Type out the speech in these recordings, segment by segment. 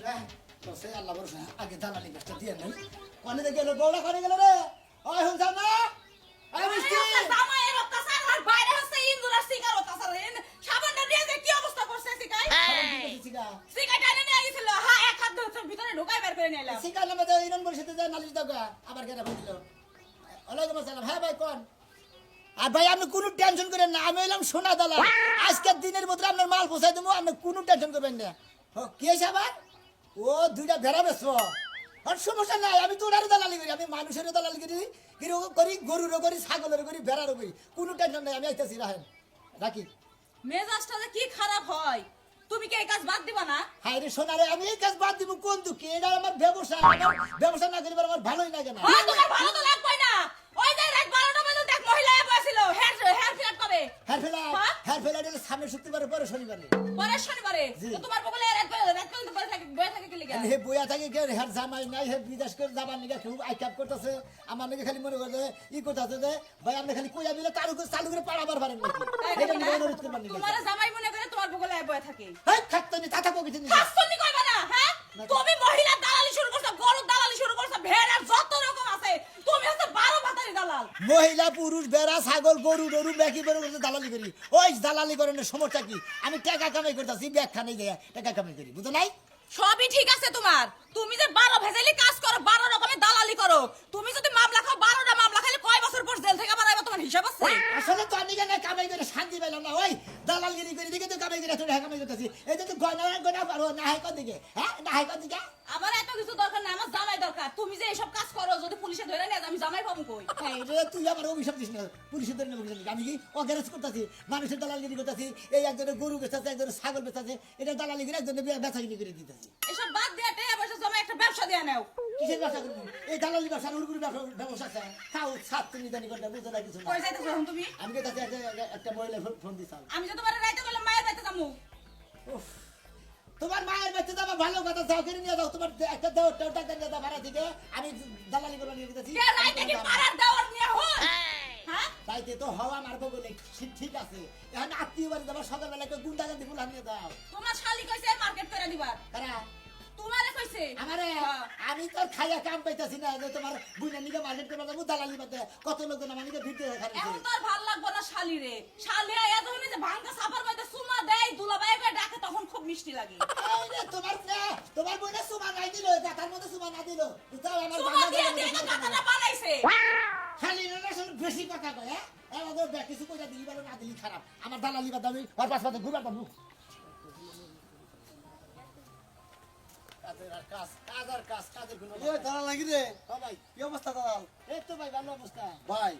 হ্যাঁ তো সে আল্লাহ ভরসা আগে দালালি কাজটা দিয়ে নেই কোনে গেল বউটা করে গেল রে ওই হুন যাও না আরে মিষ্টি জামাইয়ের অত্যাচার আর বাইরে হচ্ছে ইন্দুরা শিকার অত্যাচার সাবানটা দিয়ে যে কি অবস্থা করছে শিকাই শিকাই টানে নিয়ে গেছিল হ্যাঁ এক হাত ধরে ভিতরে ঢোকাই বের করে নিয়ে এলাম শিকার নামে তো ইরান পরিষদে যায় নালিশ দাও আবার কেন বলছিল ওয়ালাইকুম আসসালাম হ্যাঁ ভাই কোন আর ভাই আপনি কোনো টেনশন করেন না আমি এলাম সোনা দালাল আজকের দিনের মধ্যে আপনার মাল পৌঁছাই দেবো আপনি কোনো টেনশন করবেন না কি হয়েছে আবার ও দুইটা ভেড়া বেচবো আর সমস্যা নাই আমি তো ওনারও দালালি করি আমি মানুষেরও দালালি করি কিরকম করি গরুরও করি ছাগলেরও করি ভেড়ারও করি কোনো টেনশন নাই আমি আইতেছি রাখেন রাখি মেজাজটা যে কি খারাপ হয় তুমি কি এই কাজ বাদ দিবা না হায় রে সোনারে আমি এই কাজ বাদ দিব কোন দুঃখে এটা আমার ব্যবসা আমার ব্যবসা না করি আমার ভালোই লাগে না হ্যাঁ তোমার ভালো তো লাগবে না ওই যে রাত 12টা বাজে দেখ মহিলা বসছিল হেয়ার ফিট কবে হ্যাঁ ফেলা এটা সামনে শুক্রবারে পরে শনিবারে পরে শনিবারে তো তোমার বগলে রাত পর্যন্ত বসে থাকে কি লাগা হে বইয়া থাকে কে হের জামাই নাই হে বিদেশ করে যাবার নিগা খুব আইকাপ করতেছে আমার নাকি খালি মনে করে ই করতেছে যে ভাই আপনি খালি কইয়া দিলে চালু করে পাড়াবার পারেন নাকি এটা নিয়ে অনুরোধ করবার নিগা তোমার জামাই মনে করে তোমার বগলে বসে থাকে হেই থাকতো নি তাতা কইতে নি হাসনি কইবা না হ্যাঁ তুমি মহিলা দালালি শুরু করছো গরু দালালি শুরু করছো ভেড়ার যত রকম আছে তুমি হচ্ছে 12 ভাতারি দালাল মহিলা পুরুষ বেড়া ছাগল গরু গরু ব্যাকি বেরো করতে দালালি করি ওই দালালি করার সমস্যা কি আমি টাকা কামাই করতেছি ব্যাখ্যা নেই দেয়া টাকা কামাই করি বুঝো নাই সবই ঠিক আছে তোমার তুমি যে 12 ভেজালি কাজ করো 12 রকমের দালালি করো তুমি যদি মামলা খাও 12টা মামলা খাইলে কয় বছর পর জেল থেকে বাড়াইবা তোমার হিসাব আছে আসলে তো আমি কেন কামাই করে শান্তি পেলাম না ওই দালালগিরি করে দিকে তো কামাই করে তোরা কামাই করতেছি এই যে তুই গয়না পারো না হাই কর দিকে হ্যাঁ না হাই কর দিকে আমার এত কিছু দরকার না আমার জামাই দরকার তুমি যে এইসব কাজ করো যদি পুলিশে ধরে নেয় আমি জামাই পাবো কই রে তুই আমার অভিশাপ দিস না পুলিশে ধরে নেবো আমি কি অগ্যারেজ করতেছি মানুষের দালালগিরি করতেছি এই একজনের গরু বেচাচ্ছে একজনের ছাগল বেচাচ্ছে এটা দালালগিরি একজনের বেচাগিরি করে দিতেছি এসব বাদ দিয়ে টাকা পয়সা জমা একটা ব্যবসা দিয়ে নাও কিসের ব্যবসা করবো এই দালালি ব্যবসা উড়গুড়ি ব্যবসা আছে খাও সাত তুমি জানি করতে বুঝো না কিছু না কই যাইতেছো এখন তুমি আমি কে তাতে একটা মহিলা ফোন দিতাম আমি যে তোমার রাইতে বললাম মায়ের বাড়িতে যামু তোমার মায়ের বাচ্চা তো আমার ভালো কথা যাও করে নিয়ে যাও তোমার একটা দেও টাকা নিয়ে দাও ভাড়া থেকে আমি দালালি করে নিয়ে দিতেছি কে রাইতে কি পাড়ার দেওয়ার নিয়ে হল হ্যাঁ তাইতে তো হাওয়া মারবো বলে ঠিক আছে এখন আত্মীয় বাড়ি যাবার সকালবেলা একটা গুন্ডা গান্ধি ফুল নিয়ে দাও তোমার শালি কইছে মার্কেট করে দিবার তারা তোমারে কইছে আমারে আমি তো খাইয়া কাম পাইতাছি না যে তোমার বুইনা নিকে মার্কেট করে যাবো দালালি বাদে কত লোকজন আমার নিকে ভিড় খাচ্ছে এখন তো আর ভাল লাগবো না শালি রে শালি আয়া যখন যে ভাঙ্গা সাপার মধ্যে সুমা দেয় দুলাভাই করে ডাকে তখন খুব মিষ্টি লাগে এই রে তোমার বুইনা সুমা নাই দিল তার মধ্যে সুমা না দিল তাও আমার সুমা বাংলা দিয়ে দিয়ে তো কথাটা বানাইছে খালি না বেশি কথা কয় হ্যাঁ আমাদের কিছু কইরা দিলি বলে না দিলি খারাপ আমার দালালি বাদ আমি আর পাঁচ পাঁচ ঘুরবার পাবো কাজের গুণ দালাল নাকি রে ভাই কি অবস্থা দালাল এই তো ভাই ভালো অবস্থা ভাই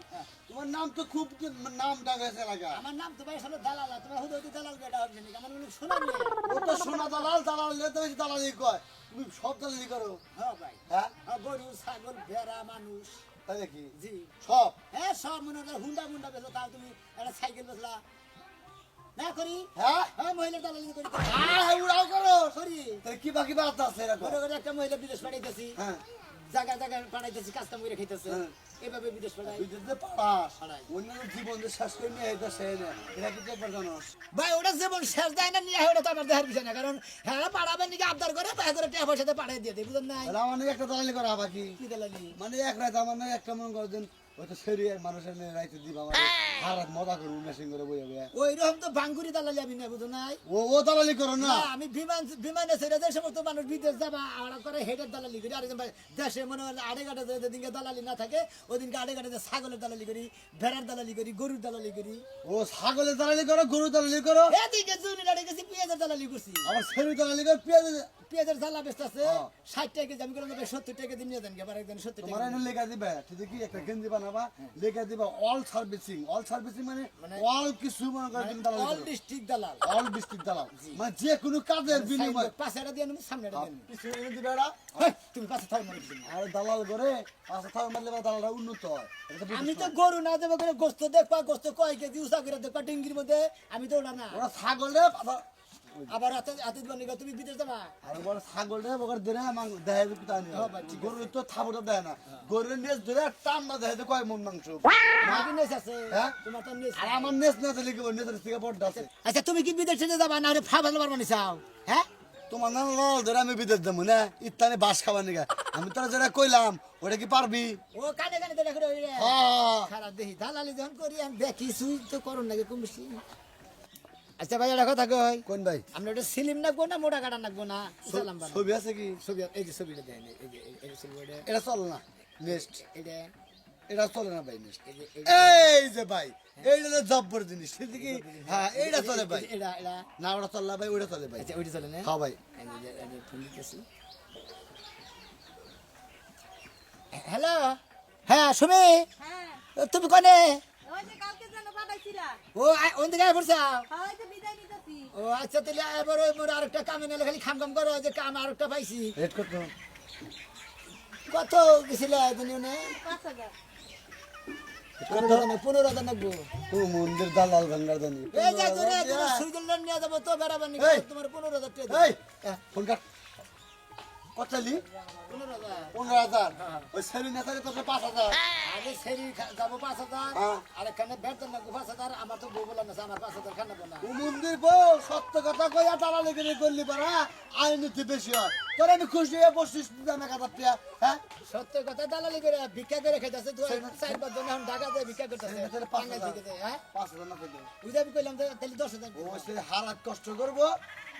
তোমার নাম তো খুব নাম ডাকাইছে লাগা আমার নাম তো ভাই আসলে দালাল তোমার হুদুদি দালাল বেটা হচ্ছে নাকি আমার লোক শোনা নিয়ে ও তো সোনা দালাল দালাল লে তো দালালি কয় তুমি সব দালালি করো হ্যাঁ ভাই হ্যাঁ গরু ছাগল ভেড়া মানুষ তাই নাকি জি সব হ্যাঁ সব মনে হয় হুন্ডা বেচো তাও তুমি একটা সাইকেল বেচলা না করি হ্যাঁ হ্যাঁ মহিলা দালালি করি উড়াও করো করি তাহলে কি বাকি বার্তা আছে এরকম মনে করে একটা মহিলা বিদেশ পাঠাইতেছি হ্যাঁ জায়গা পাঠাইতেছি কাজ কাম করে খাইতেছে হ্যাঁ। এভাবে বিদেশ পাঠাই তুই যদি পাস পাড়াই। অন্য জীবন যে শেষ করে নিয়ে এটা সে এটা কি একবার জানোস ভাই ওটা যেমন শেষ দেয় না নিয়ে ওটা তো আমার দেহার বিষয় না কারণ হ্যাঁ পাড়াবেন নাকি আবদার করে পায়ে করে টাকা পয়সাতে পাঠাই দিয়ে দেয় বুঝলেন নাই তাহলে আমার নাকি একটা দালালি করা বাকি কি দালালি মানে এক রাত আমার নাকি একটা মনে করছেন ওইটা শরীরের মানুষের নিয়ে রাইতে দিবা আমার হারাত মজা করে মেশিন করে বইয়া বইয়া ওই রকম তো ভাঙ্গুরি দালালি আমি না বুঝো নাই ও দালালি করো না না আমি বিমানে ছেড়ে যে সমস্ত মানুষ বিদেশ যাবা আড়া করে হেডের দালালি করি আর ভাই দেশে মনে হলে আড়ে ঘাটে যেদিনকে দালালি না থাকে ওদিনকে আড়ে ঘাটে ছাগলের দালালি করি ভেড়ার দালালি করি গরুর দালালি করি ও ছাগলের দালালি করো গরু দালালি করো এদিকে জুনি আড়ে গেছি পেঁয়াজের দালালি করছি আমার শরীর দালালি করো পেঁয়াজ পেঁয়াজের জ্বালা বেচতে আছে হ্যাঁ। 60 টাকা কেজি আমি করলাম 70 টাকা দিন নিয়ে দেন আবার একজন 70 তোমার টাকা এনে লেখা দিবে ঠিক কি একটা গেঞ্জি বানাবা লেখা দিবা অল সার্ভিসিং মানে অল কিছু মনে করো তুমি দালালি অল করো ডিস্ট্রিক্ট দালাল অল ডিস্ট্রিক্ট দালাল মানে যে কোনো কাজের বিনিময় পাশেটা দিয়ে নেবো সামনেটা দিয়ে নেবো কিছু এনে দিবে এরা তুমি পাশে থাও মনে করছি আর দালাল করে পাঁচটা থাকা মারলে বা দালালটা উন্নত হয় এটা তো আমি বুঝিস তো না। গরু না দেবো করে গোস্ত দেখবা গোস্ত কয় কেজি উষা করে দেখবা ডিঙ্গির মধ্যে আমি তো ওটা না ওরা ছাগল রে আবার হাতে দিবা নিগা তুমি বিদেশ যাবা আর বড় ছাগল রে বকর দেরে মাংস দেহে বিতা নি গরু তো থাবুটা দেয় না গরুর নেস ধরে টান না দেহে কয় মন মাংস নাকি নেস আছে হ্যাঁ? তোমার তো নেস আর আমার নেস না দিলে কি নেসের থেকে বড় আছে আচ্ছা তুমি কি বিদেশে যাবা না রে ফা ভালো পারবা নি চাও হ্যাঁ তোমার না লল ধরে আমি বিদেশ যাবো না ইত্যাদি বাস খাবার নিগা আমি তোরা যেটা কইলাম ওটা কি পারবি ও কানে কানে তো দেখো রে হ্যাঁ খারাপ দেখি দালালি যখন করি আমি দেখি সুই তো করুন নাকি কম বেশি আচ্ছা ভাই একটা কথা কই কোন ভাই আমরা ওটা সিলিম নাকবো না মোটা কাটা নাকবো না সালাম বাবা ছবি আছে কি ছবি এই যে ছবিটা দেন এই যে এই ছবিটা এটা চলে না নেক্সট এটা এটা চলে না ভাই নেক্সট এই যে এই যে ভাই এইটা তো জব্বর জিনিস ঠিক কি হ্যাঁ এইটা চলে ভাই এটা এটা না ওটা চলে না ভাই ওটা চলে ভাই আচ্ছা ওইটা চলে না হ্যাঁ ভাই ফোন দিতেছি হ্যালো হ্যাঁ সুমি হ্যাঁ তুমি কোনে ওই যে কালকে যেন পাঠাইছিলা ও ওন দিকে পড়ছা হয় যে বিদায় নিতেছি ও আচ্ছা তাহলে এবার ওই মোর আরেকটা কামে নালে খালি খাম খাম করো যে কাম আরেকটা পাইছি রেড কত কত গেছিল দুনিয়া 5000 কত 15,000 নাকবো তুই মন্দির দালাল ভাঙ্গার জানি এই যে তোরে সুইজারল্যান্ড নিয়ে যাবো তো বেড়াবার নি এই! তোমার 15,000 টাকা এই ফোন কাট কত লি 15,000 15,000 ওই সেরি নেতারে তোকে 5,000 আগে সেরি যাবো 5,000 হ্যাঁ। আর এখানে বেতন নাকবো 5,000 আমার তো বউ বললাম না আমার 5,000 খানা না ও মন্দির বউ সত্য কথা কইয়া দালালি করে করলি পারা আইনতি বেশি হয় তোর আমি খুশি হয়ে বসছিস দামে কাটাতিয়া হ্যাঁ সত্য কথা দালালি করে ভিক্ষা করে খাইতেছে তুই 4-5 জন এখন ঢাকা দিয়ে ভিক্ষা করতেছে সেই নেতারে 5,000 হ্যাঁ 5,000 না কইলো বুঝে আমি কইলাম যে তাহলে 10,000 ও সে হারাত কষ্ট করবো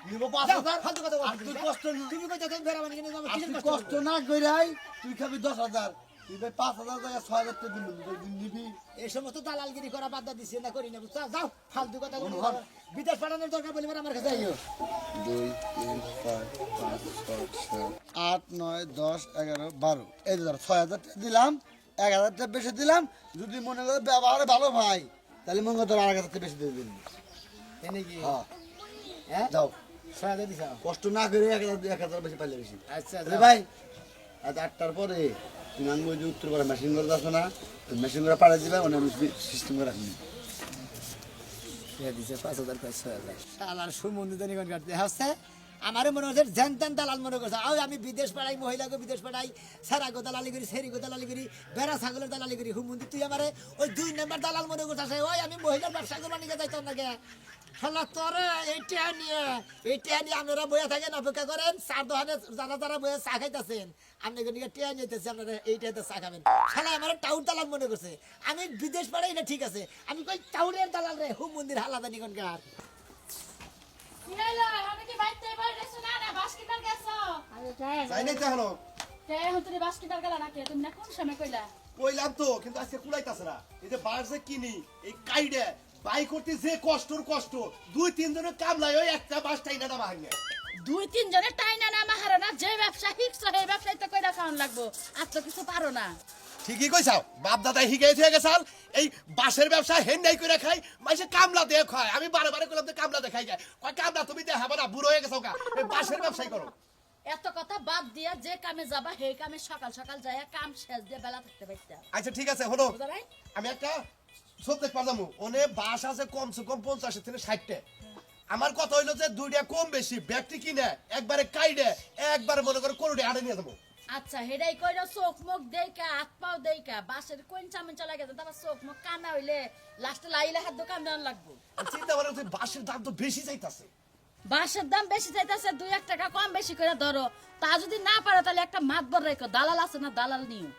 নিব 5,000 ফালতু কথা আর তুই কষ্ট তুমি কইতে বেড়াবানি কিনে যাবো আর কিসের তুই কষ্ট কষ্ট না কইরাই তুই খাবি 10,000 তুই ভাই 5,000 টাকা 6,000 টাকা দিবি তুই নিবি এই সমস্ত দালালগিরি করা বাদ দিছি না করি না বুঝছো যাও ফালতু কথা বলো অনুভব। বিদেশ পাঠানোর দরকার বলি আমার কাছে আইও 2 3 5 5 6 7 8 9 10 11 12 এই যে ধর 6,000 টাকা দিলাম 1,000 টাকা বেশি দিলাম যদি মনে করে ব্যবহারে ভালো ভাই তাহলে মনে করে 1,000 টাকা বেশি দিয়ে দিবি এনে কি হ্যাঁ হ্যাঁ যাও সাদা দিছ কষ্ট না করে 1,000 বেশি পাইলে বেশি আচ্ছা আরে ভাই আজ 8টার পরে তুমি আমি ওই যে উত্তর পাড়া মেশিন করে যাচ্ছ না মেশিন করে পাড়া দিবে মানে আমি সিস্টেম করে রাখবি দিছে 5,000 6,000 শালার সুমন্দির জানি কোন কাটতে হাসছে আমারে মনে হচ্ছে জেন তেন দালাল মনে করছে আমি বিদেশ পাঠাই মহিলাকে বিদেশ পাঠাই সারা গো দালালি করি সেরি গো দালালি করি বেড়া ছাগলের দালালি করি হুমন্দি তুই আমারে ওই 2 নাম্বার দালাল মনে করছিস ওই আমি মহিলার ব্যবসা করবা নিয়ে যাইতাম না কে শালা তোরে এইটা নিয়ে আপনারা বইয়া থাকেন অপেক্ষা করেন চার দোকানে যারা যারা বইয়া চা খাইতেছেন আপনি নিয়ে টিয়া নিতেছে আপনারা এইটাতে চা খাবেন শালা আমার টাউন দালাল মনে করছে আমি বিদেশ পাঠাই না ঠিক আছে আমি কই টাউনের দালাল রে হুমন্দির হালাদা নিকনকার হ্যালো আমি কি বাইতে বাইরেছ না না বাস কিনার গেছো আরে যাই নাই তো এখনো তে এখন তুমি বাস কিনার গেলা নাকি তুমি না কোন সময় কইলা কইলাম তো কিন্তু আজকে কুলাইতাছে না এই যে বাস যে কিনি এই কাইডে বাই করতে যে কষ্টর কষ্ট 2-3 জনের কামলাই ওই একটা বাস টাইনা না ভাঙে 2-3 জনের টাইনা না মাহারা না যে ব্যবসা শিখছো সেই ব্যবসায় তো কইরা খাওয়ান লাগবো আর তো কিছু পারো না ঠিকই কইছাও বাপ দাদা হিগাই থেকে গেছাল এই বাসের ব্যবসা হেন্ডাই করে খাই মাইসে কামলা দিয়ে খায় আমি বারে বারে কইলাম তো কামলা দেখাই যায় কয় কামলা তুমি দেখাবা না বুড়ো হয়ে গেছো কা এই বাসের ব্যবসাই করো এত কথা বাদ দিয়া যে কামে যাবা সেই কামে সকাল সকাল যায় কাম শেষ দিয়ে বেলা থাকতে পারতা আচ্ছা ঠিক আছে হলো বুঝা নাই আমি একটা সত্যি পারলাম ওনে বাস আছে কমসে কম 50 থেকে 60 আমার কথা হইলো যে দুইটা কম বেশি ব্যক্তি কিনে একবারে কাইডে একবারে মনে করে কোরডে আড়ে নিয়ে যাবো আচ্ছা হেডাই কইরা চোখ মুখ দেইকা হাত পাও দেইকা বাসের কোন চামন চলা গেছে তারপর চোখ মুখ কানা হইলে লাস্টে লাইলে হাত দোকান দেওয়ান লাগবো চিন্তা করে তুই বাসের দাম তো বেশি যাইতাছে বাসের দাম বেশি চাইতেছে 2-1 টাকা কম বেশি করে ধরো তা যদি না পারো তাহলে একটা মাতবর রেখো দালাল আছে না দালাল নিও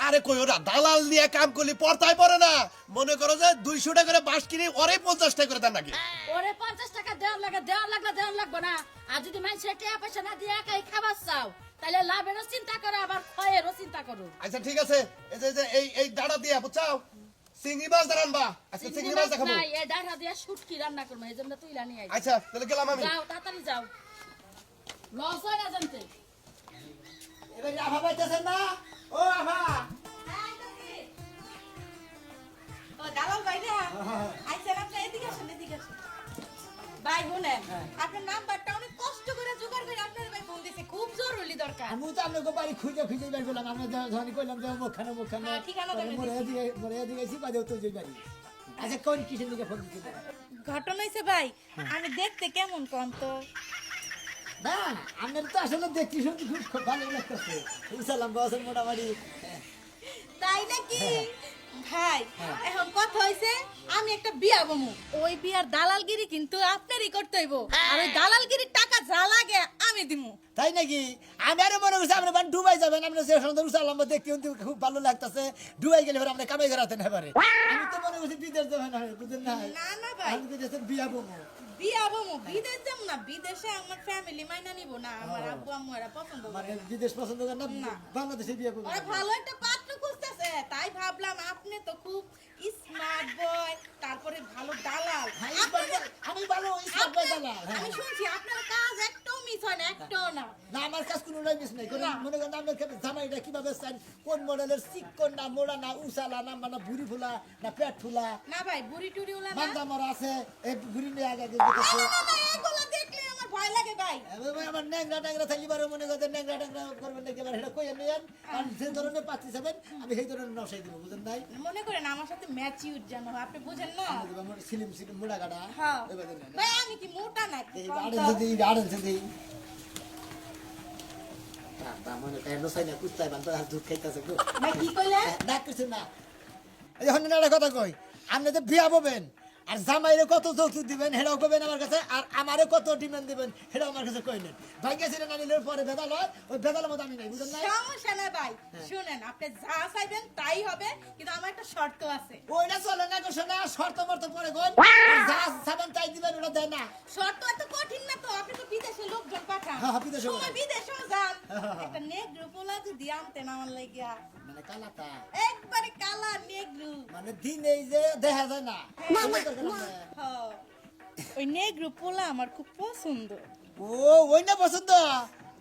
আরে কই ওরা দালাল নিয়ে কাম করলি পড়তাই পড়ে না মনে করো যে 200 টাকা করে বাস কিনি ওরে 50 টাকা করে দেন নাকি ওরে 50 টাকা দেওয়ার লাগবে না আর যদি মানুষ টাকা পয়সা না দিয়ে একাই খাবার চাও তাহলে লাভেরও চিন্তা করো আবার ক্ষয়েরও চিন্তা করো আচ্ছা ঠিক আছে এই দাঁড়া দিয়া বুঝছাও চিংড়ি মাছ দাঁড়ানবা আজকে চিংড়ি মাছ দেখাবো নাই এই ডাটা দিয়ে শুটকি রান্না করবো এই জন্য তুই লানি আই আচ্ছা তাহলে গেলাম আমি যাও তাড়াতাড়ি যাও লস হয় না জানতে এবার আভা পাইতেছেন না ও আভা ও দালাল ভাই না আইছেন আপনি এদিকে আসেন এদিকে আসেন ভাই শুনেন আপনার নাম্বারটা অনেক কষ্ট করে জোগাড় করে আপনার ভাই ফোন দিছে খুব জরুরি দরকার আমি তো আপনাকে বাড়ি খুঁজে বের করলাম আমি ধনী কইলাম যে মুখানে হ্যাঁ, ঠিকানা তো মরে দিয়েছি বাদে তো যে বাড়ি আচ্ছা কোন কিসের দিকে ফোন দিতে ঘটনা হয়েছে ভাই আমি দেখতে কেমন কম তো না আপনার তো আসলে দেখছি শুনছি খুব ভালো লাগতেছে বুঝলাম বছর মোটামুটি তাই নাকি ভাই এখন কথা হইছে আমি একটা বিয়া বমু ওই বিয়ার দালালগিরি কিন্তু আপনারই করতে হইব আর ওই দালালগিরির টাকা যা লাগে আমি দিমু তাই নাকি আমি আরো মনে করছি আপনি মানে ডুবাই যাবেন আপনি যে সুন্দর উসালাম দেখতে কিন্তু খুব ভালো লাগতেছে ডুবাই গেলে আপনি কামাই করাতে না পারে আমি তো মনে করছি বিদেশ যাবেন না বুঝেন না না না ভাই আমি বিদেশের বিয়া বমু বিয়া বমু বিদেশ যাব না বিদেশে আমার ফ্যামিলি মাইনা নিব না আমার আব্বু আম্মু এরা পছন্দ মানে করে না বিদেশ পছন্দ করেন না না। বাংলাদেশে বিয়া করবেন ওরা ভালো একটা পাত্র খুঁজতেছে তাই ভাবলাম আপনি তো খুব স্মার্ট বয় তারপরে ভালো দালাল আমি ভালো ইসলাম দালাল আমি শুনছি আপনার কাজ একটাও মিস হয় না একটাও না না আমার কাজ কোনো মিস নাই কোন না। মনে করেন আপনার জামাইটা কিভাবে চান কোন মডেলের চিকন না মোড়া না উসালা না মানে ভুড়ি ফুলা না পেট ফুলা না ভাই বুড়ি টুড়ি ওলা না মান্দা মরা আছে এই ভুড়ি নিয়ে আগে দেখতেছে না, না, এগুলো দেখলে আমার ভয় লাগে ভাই আমার ন্যাংরা ট্যাংরা থাকলে পারে মনে করতে ন্যাংরা ট্যাংরা করবেন নাকি এবার সেটা কইয়া নিয়েন আর যে ধরনের পাচ্ছি যাবেন আমি সেই ধরনের নসাই দেবো বুঝেন নাই মনে করেন আমার সাথে ম্যাচিউর যেন হয়, আপনি বুঝেন না আমার সিলিম সিলিম মোড়া গাড়া হ্যাঁ এবার দেন ভাই আমি কি মোটা নাকি এই কম আড়েন তো? যদি আড়েন যদি মানে তাই নসাই না কুস্তায় বান তো আর দুধ খাইতেছে গো ভাই কি কইলে না কিছু না এই যখন একটা কথা কই আপনি তো বিয়া ববেন আর জামাইরে কত যৌতুক দিবেন সেটাও কবেন আমার কাছে আর আমারও কত ডিমান্ড দিবেন সেটাও আমার কাছে কইলেন ভাই গেছিলেন আনিলে পরে বেদাল হয় ওই বেদালের মতো আমি নাই বুঝলেন না সমস্যা না ভাই শুনেন আপনি যা চাইবেন তাই হবে কিন্তু আমার একটা শর্ত আছে ওইটা চলে না গোসো না শর্ত মর্ত পরে গোন যা সাবান তাই দিবেন ওটা দেয় না শর্ত এত কঠিন না তো আপনি তো বিদেশে লোকজন পাঠান হ্যাঁ, হ্যাঁ, বিদেশে সময় পাঠান। বিদেশেও যান একটা নেগ্রো পোলা যদি আনতেন আমার লাগিয়া মানে কালাতা একবারে কালা নেগ্রো মানে দিন এই যে দেখা যায় না ওই নেগ্রো পোলা আমার খুব পছন্দ ও ওই না পছন্দ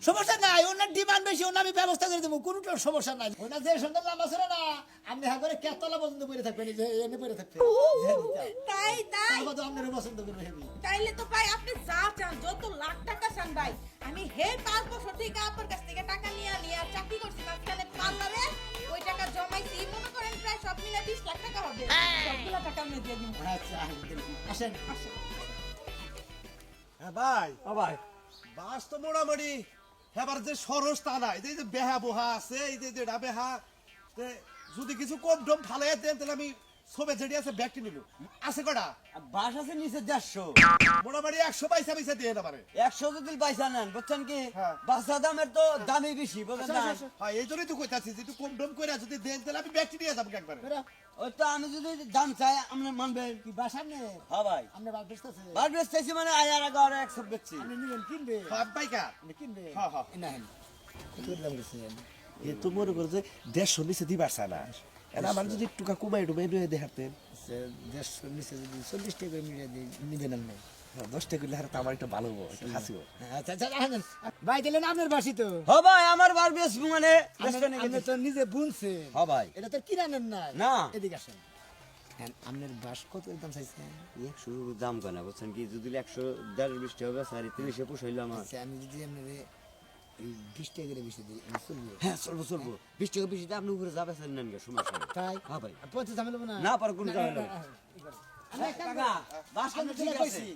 সমস্যা নাই ওনার ডিমান্ড বেশি ওনার আমি ব্যবস্থা করে দেবো কোনো সমস্যা নাই ওনার যে সুন্দর লাম্বা ছিল না আপনি হ্যাঁ করে কেতলা পছন্দ করে থাকবেন এই যে এনে পরে থাকবেন তাই তাই তারপর তো আপনারও পছন্দ করবে হেবি তাইলে তো ভাই আপনি যা চান যত লাখ টাকা চান ভাই আমি হে 5 বছর থেকে আপনার কাছ থেকে টাকা নিয়ে চাকরি করছি মাঝখানে পার্লারে ওই টাকা জমাইছি মনে করেন প্রায় সব মিলে 20 লাখ টাকা হবে সবগুলো টাকা আমি দিয়ে দিব আচ্ছা আসেন হ্যাঁ ভাই ও ভাই বাস তো মোটামুটি এবার যে সরস তা নাই এই যে বেহা বোহা আছে এই যে যেটা বেহা তে যদি কিছু কম টম ফালাই দেন তাহলে আমি সবে যেটি আছে ব্যাগটি নিল আছে কটা বাস আছে নিচে 150 মোটামুটি 100 পয়সা পয়সা দিয়ে না পারে 100 যদি পয়সা নেন বুঝছেন কি হ্যাঁ। বাসা দামের তো দামই বেশি বুঝছেন না হ্যাঁ এই জন্যই তো কইতাছি যে একটু কম টম করে যদি দেন তাহলে আমি ব্যাগটি নিয়ে যাবো একবারে ওই তো আমি যদি দাম চাই আপনি মানবেন কি বাস আপনি হ্যাঁ ভাই আপনি বাস বেচতেছে বাস বেচতেছি মানে আয়ার আগে আরো 100 বেচছি আপনি নিবেন কিনবে সব বাইকা আপনি কিনবে হ্যাঁ, হ্যাঁ। না হেন কত দাম গেছেন এ তো মনে করো যে 150 নিচে দিবার না এটা আমার যদি একটু কমাই ডুবাই ডুবাই দেখাতেন 150 নিচে যদি 40 টাকা মিলিয়ে দিই নিবেন আপনি 10 টাকা করলে হাতে আমার একটু ভালো হবো একটু হাসিও আচ্ছা আচ্ছা আসেন ভাই দিলেন আপনার বাসি তো হ ভাই আমার বার বেচবো মানে আপনি তো নিজে বুনছেন হ্যাঁ ভাই এটা তো কিনানেন না না। এদিকে আসেন হ্যাঁ আপনার বাস কত দাম চাইছেন 100 দাম কেন বুঝছেন কি যদি 100 150 টাকা হবে সারি 30 পোষাইলো আমার আচ্ছা আমি যদি আপনার এই 20 টাকা করে বেশি দিই আমি চলবো হ্যাঁ চলবো চলবো 20 টাকা বেশি আপনি উপরে যাবে স্যার নেন সমস্যা নেই তাই হ্যাঁ ভাই 50 আমি নেবো না না পার কোন জায়গা নেই আমি এক কাম করি। কাকা বাস আমি কিন্তু ঠিক যেটা আছে কইছি,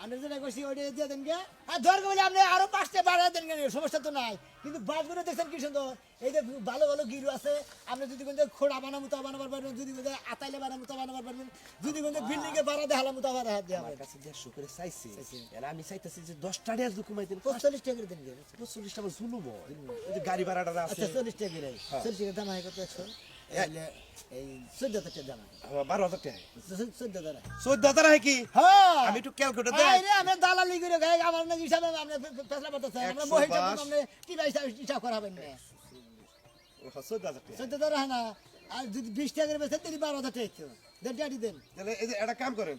আমি যেটা কইছি ওইটা দিয়ে দেন গে আর দরকার বলে আপনি আরো 5টা বাড়া দেন গে সমস্যা তো নাই কিন্তু বাসগুলো দেখছেন কি সুন্দর এই যে ভালো ভালো গিরু আছে আপনি যদি কোন খোড়া বানামু তা বানাবার পারবেন যদি কোন আতাইলে বানামু তা বানাবার পারবেন যদি কোন বিল্ডিং এ বাড়া দেখালামু তা বাড়া দেওয়া আমার কাছে 150 করে চাইছি আর আমি চাইতেছি যে 10 টাকা দিয়ে কমাই দেন 45 টাকা করে দেন গে 45 টাকা জুলুম ওই যে গাড়ি ভাড়াটা আছে আচ্ছা 40 টাকা করে 40 টাকা দাম হয় কত 100 এই 14 টাকা দাম 12000 টাকা 14 টাকা 14000 হয় কি হ্যাঁ আমি একটু ক্যালকুলেটর দেই আরে আমরা দালালি করে গায় আমার না হিসাবে আমরা ফেসলা করতেছে আমরা 100 মহিলা বাস। আমরা কি পয়সা হিসাব করাবেন না 14000 টাকা 14 টাকা হয় না আর যদি 20 টাকা করে বেচেন তাহলে 12000 টাকা তো দেন গাড়ি দেন তাহলে এই যে একটা কাম করেন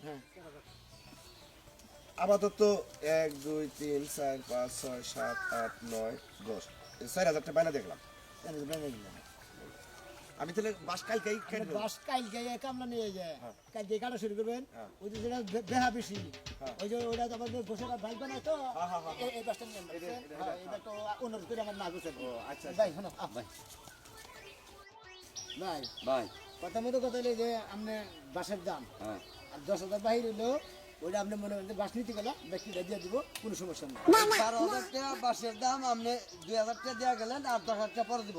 আপাতত 1 2 3 4 5 6 7 8 9 10 4000 টাকা বাইনা দেখলাম তাহলে বানিয়ে দিলাম আমি তাহলে বাস কালকেই কেটে দেব বাস কাইল গায়ে কামলা নিয়ে যায় কাইল গায়ে কাটা শুরু করবেন ওই যে যেটা বেহা বেশি ওই যে ওটা আমাদের ঘোষণা ভাই বানায় তো এই বাসটা নিয়ে হ্যাঁ এটা তো অনুরোধ করে আমার না গুছেন ও আচ্ছা ভাই শোনো ভাই ভাই ভাই কথা মতো কথা হলো যে আপনার বাসের দাম হ্যাঁ আর 10,000 বাহির হলো ওইটা আপনি মনে করেন যে বাস নিতে গেলে ব্যক্তিটা দিয়ে দিব, কোনো সমস্যা নেই। 12,000 টাকা বাসের দাম আপনি 2,000 টাকা দেওয়া গেলেন আর 10,000 টাকা পরে দিব।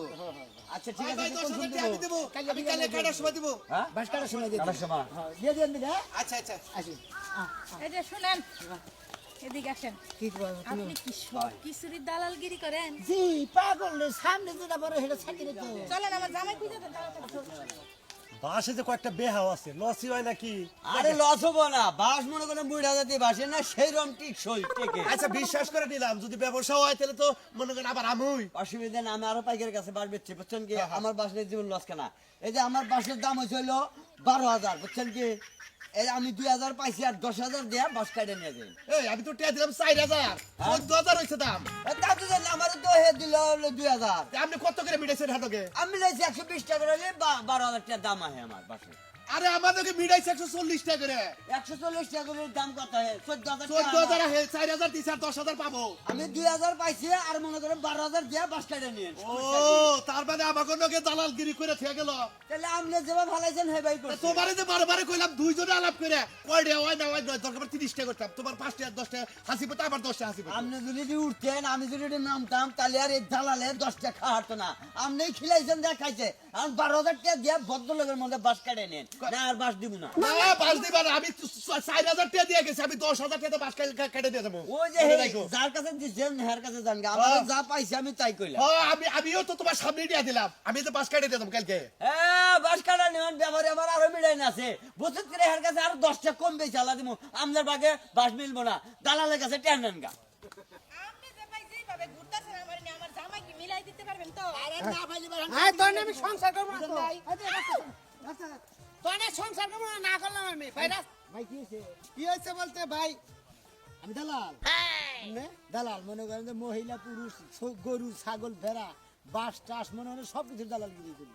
আচ্ছা ঠিক ভাই, আছে, ভাই, কোন 10,000 সময় টাকা আমি দিব? দেবো। আমি কালকে কয়টার সময় দিব? হ্যাঁ বাস কাটার সময় দিয়ে কাটার দিন। সময়। হ্যাঁ, দিয়ে দিন দিন, হ্যাঁ? আচ্ছা আচ্ছা আসি। এই যে শুনেন, এদিকে আসেন। কি করবো তুমি? আপনি কি সব কিছুরই দালালগিরি করেন? জি, পাগল রে, সামনে যেটা বড় সেটা ছাকি রে তো। চলেন আমার জামাই খুঁজে দেন তাড়াতাড়ি। বাসে যে কয়েকটা বেহাও আছে, লসই হয় নাকি? আরে লস হবো না, বাস মনে করেন 20,000 দিয়ে বাসে না, সেই রকম টিকসই টেকে। আচ্ছা বিশ্বাস করে নিলাম, যদি ব্যবসা হয় তাহলে তো মনে করেন আবার আমুই। অসুবিধা না, আমি আরো পাইকারের কাছে বাস বেচছি, বুঝছেন কি? আমার বাসের জীবন লস কেনা। এই যে আমার বাসের দাম হয়েছে হলো 12,000, বুঝছেন কি? এই আমি 2,000 পাইছি আর 10,000 দিয়ে বাস কাটে নিয়ে যাই। এই আমি তো টিয়া দিলাম 4,000, 14,000 হয়েছে দাম। দাদু জানলে আমার তো হে দিল হলো 2,000। আপনি কত করে মিটাইছেন হাটকে? আমি যাইছি 120 টাকা হলে 12,000 টাকা দাম আহে আমার বাসে। আরে আমাদেরকে মিটাইছে 140 টাকা করে। 140 টাকা করে দাম কত হয়? 14,000 14,000 টাকা। আহে, 4,000 দিছে আর 10,000 পাবো। আমি 2,000 পাইছি আর মনে করেন 12,000 দিয়ে বাস কাটে নিয়ে। ও তার মানে আমাকে লোকে দালালগিরি করে থেকে গেল। তাহলে আপনি যেভাবে ভালাইছেন হে ভাই করছেন। তোমারে যে বারে কইলাম দুইজনে আলাপ করে কয়টা হয় না হয় নয়, দরকার 30 টাকা করতাম, তোমার 5 টাকা 10 টাকা হাসি পেতো, আবার 10 টাকা হাসি পেতো। আপনি যদি উঠতেন, আমি যদি নামতাম, তাহলে আর এই দালালে 10 টাকা হারতো না। আপনি খিলাইছেন দেখাইছে, আমি 12,000 টাকা দিয়ে ভদ্রলোকের মধ্যে বাস কাটে নেন না, আর বাস দিব না। না বাস দিবা না, আমি 4,000 টাকা দিয়ে গেছি, আমি 10,000 টাকা বাস কেটে দিয়ে যাবো। ওই যে যার কাছে দিচ্ছেন হের কাছে জান গা, আমার যা পাইছি আমি তাই কইলাম। আমিও তো তোমার সামনে দিয়ে দিলাম, আমি তো বাস কেটে দিয়ে যাবো কালকে। হ্যাঁ, বাস কাটা নেওয়ার ব্যাপারে আমার আরো মিলাইন আছে। বুঝতে করে হের কাছে আরো 10 টাকা কম বেশি আলা দিব, আমাদের ভাগে বাস মিলবো না, দালালের কাছে টেন নেন গা। আপনি যে ভাই যেভাবে ঘুরতেছেন আমার নিয়ে, আমার জামাই কি মিলাই দিতে পারবেন তো? আরে না পাইলে পারেন। আয় তোর আমি সংসার করবো না তো। ভাই, তোর না সংসার করবো না, না করলাম আমি ভাইরা। ভাই কি হয়েছে? কি হয়েছে বলতে ভাই? আমি দালাল। দালাল মনে করেন যে মহিলা পুরুষ গরু ছাগল ভেড়া বাস টাস মনে হয় সব কিছুর দালালগিরি করি,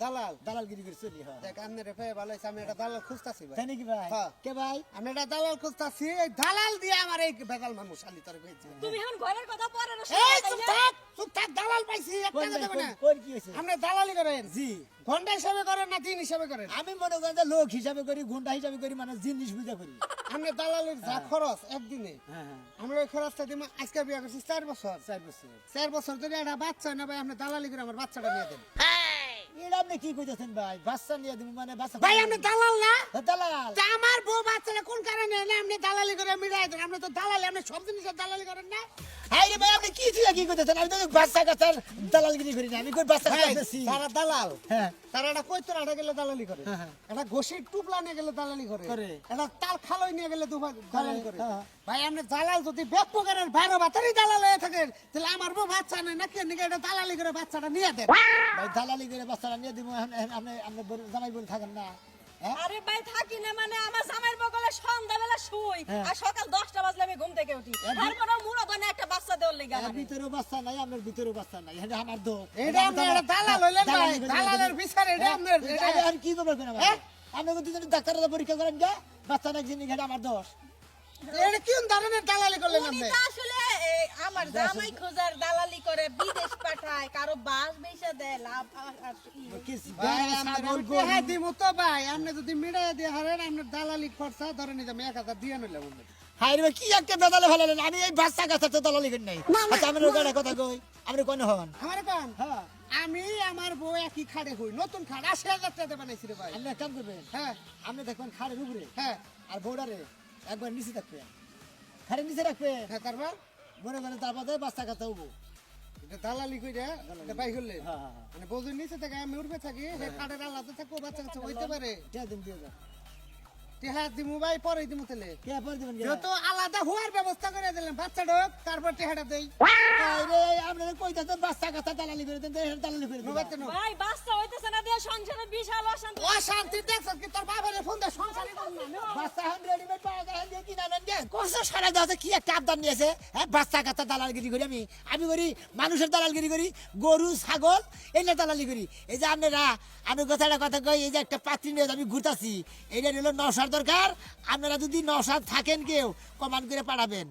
দালাল দালালগিরি করে চলি। হ্যাঁ দেখ আমি রে ভালো হয়েছে, আমি একটা দালাল খুঁজতাছি ভাই। তাই নাকি ভাই? হ্যাঁ। কে ভাই? আমি একটা দালাল খুঁজতাছি, এই দালাল দিয়ে আমার এই বেদাল মানুষ আলি তোর কইছে। তুমি এখন ঘরের কথা পরে না, এই চুপ থাক, দালাল পাইছি, একটা কোন কথা ভাই, না। কোন কি হয়েছে? আপনি দালালি করেন, জি, ঘন্টা হিসাবে করেন না দিন হিসাবে করেন? আমি মনে করেন যে লোক হিসাবে করি, গুন্ডা হিসাবে করি, মানে জিনিস বুঝা করি। আপনি দালালির যা খরচ একদিনে, হ্যাঁ হ্যাঁ, আমরা ওই খরচটা দিব। আজকে বিয়ে করছি 4 বছর, 4 বছর। 4 বছর ধরে একটা বাচ্চা না ভাই, আপনি দালালি করে আমার বাচ্চাটা নিয়ে দেন। এটা আপনি কি কইতেছেন ভাই? বাচ্চা নিয়ে দিব মানে বাচ্চা? ভাই আপনি দালাল না? হ্যাঁ, দালাল। তা আমার বউ বাচ্চারা কোন কারণে এনে আপনি দালালি করে মিলাই দেন? আপনি তো দালালি, আপনি সব জিনিসের দালালি করেন না? হাই রে ভাই, আপনি কি ছিল কি কইতেছেন? আমি তো বাচ্চা কাচ্চার দালালগিরি করি না, আমি কই বাচ্চা ভাই, কাচ্চা বেশি। তারা দালাল, হ্যাঁ তারা একটা কৈতরাটা গেলে দালালি করে, হ্যাঁ, হ্যাঁ। একটা ঘষির টুপলা নিয়ে গেলে দালালি করে, করে। একটা তাল খালই নিয়ে গেলে দালালি করে। হ্যাঁ। ভাই আপনি দালাল যদি ব্যাপকের 12 বাতারি দালাল হয়ে থাকেন, তাহলে আমার বউ বাচ্চা নেই নাকি নিকে এটা দালালি করে বাচ্চাটা নিয়ে দেন। ভাই দালালি করে বাচ্চাটা নিয়ে দিব, আপনি আপনি জামাই বলে থাকেন না? হ্যাঁ? আরে ভাই থাকি না, মানে আমার জামাইয়ের বগলে সন্ধ্যাবেলা শুই হ্যাঁ। আর সকাল 10টা বাজলে আমি ঘুম থেকে উঠি, তারপরে মুড়ো দনে একটা বাচ্চা দেওয়ার লেগে এর ভিতরেও বাচ্চা নাই, আপনার ভিতরেও বাচ্চা নাই, এটা আমার দোষ। এটা আপনি একটা দালাল হইলেন ভাই, দালালি করে দালালের দিবেন। বিচার এটা হ্যাঁ? আপনার, এটা আমি আর কি করবো কেন ভাই? আপনি দুজনে ডাক্তাররা পরীক্ষা করেন গে, বাচ্চা নাই জিনিস, এটা আমার দোষ। এটা কোন ধরনের দালালি করলেন উনি আপনি? তো আসলে আমার জামাই খোঁজার দালালি করে, বিদেশ পাঠায়, কারো বাস বেচা দেয়, লাভ কি- ভাই, গরু, আপনার ছাগল, আমি গরু। টেহা দিমু তো ভাই, আপনি যদি মিড়াইয়া দিয়ে হারেন, আপনার দালালি খরচা ধরে নিতে আমি 1000 দিয়ে নিলাম। হাই রে ভাই, কি একটা বেদালে ফেলালেন? আমি এই বাচ্চা কাচ্চা তো দালালি করি নাই। আচ্ছা আমি রোগাটা কথা কই, আপনি কোন হন? আমার কান, হ্যাঁ, আমি আমার বউ একই খাড়ে হই, নতুন খাট 80,000 টাকা বানাইছি রে ভাই। আপনি এক কাম করবেন, হ্যাঁ আপনি দেখবেন খাড়ের উপরে হ্যাঁ আর বউডারে একবার নিচে রাখবেন, খাড়ের নিচে রাখবেন, হ্যাঁ, তারপর মনে করেন তারপরে বাচ্চা কাচ্চা হবো। এটা দালালি কইরা এটা বাই করলেন, হ্যাঁ হ্যাঁ হ্যাঁ, মানে বউদের নিচে থেকে আমি উঠবে থাকি, সে খাটের আলাদা থাকবো, বাচ্চা কাচ্চা হইতে পারে। কে দিন দিয়ে যান, টেহা দিমু ভাই, পরে দিমু তাহলে। কে পরে দিবেন গে? যত আলাদা হওয়ার ব্যবস্থা করে দিলেন, বাচ্চা ঢোক, তারপর টেহাটা দেই। হাই রে, আপনারা কইতাছেন বাচ্চা কাচ্চা দালালি করে দেন, তো এর দালালি করে দিবেন। নবাতে নো ভাই বাচ্চা হইতেছে না দিয়ে সংসারে বিশাল অশান্তি। অশান্তি দেখছ কি তোর বাবার ফোন দে, সংসারই করব না। বাচ্চা হান রেডিমেড পাওয়া যায়, হান দিয়ে কিনা নেন গে। কষ্ট সারা দাও কি একটা আবদার নিয়েছে? হ্যাঁ, বাচ্চা কাচ্চা দালালগিরি করি আমি করি মানুষের দালালগিরি করি, গরু ছাগল এইটা দালালি করি। এই যে আপনারা, আমি কথা কই, এই যে একটা পাত্রী নিয়ে আমি ঘুরতাছি, এইটা হলো 900 দরকার। আপনারা যদি 900 থাকেন কেউ কমান করে পাঠাবেন।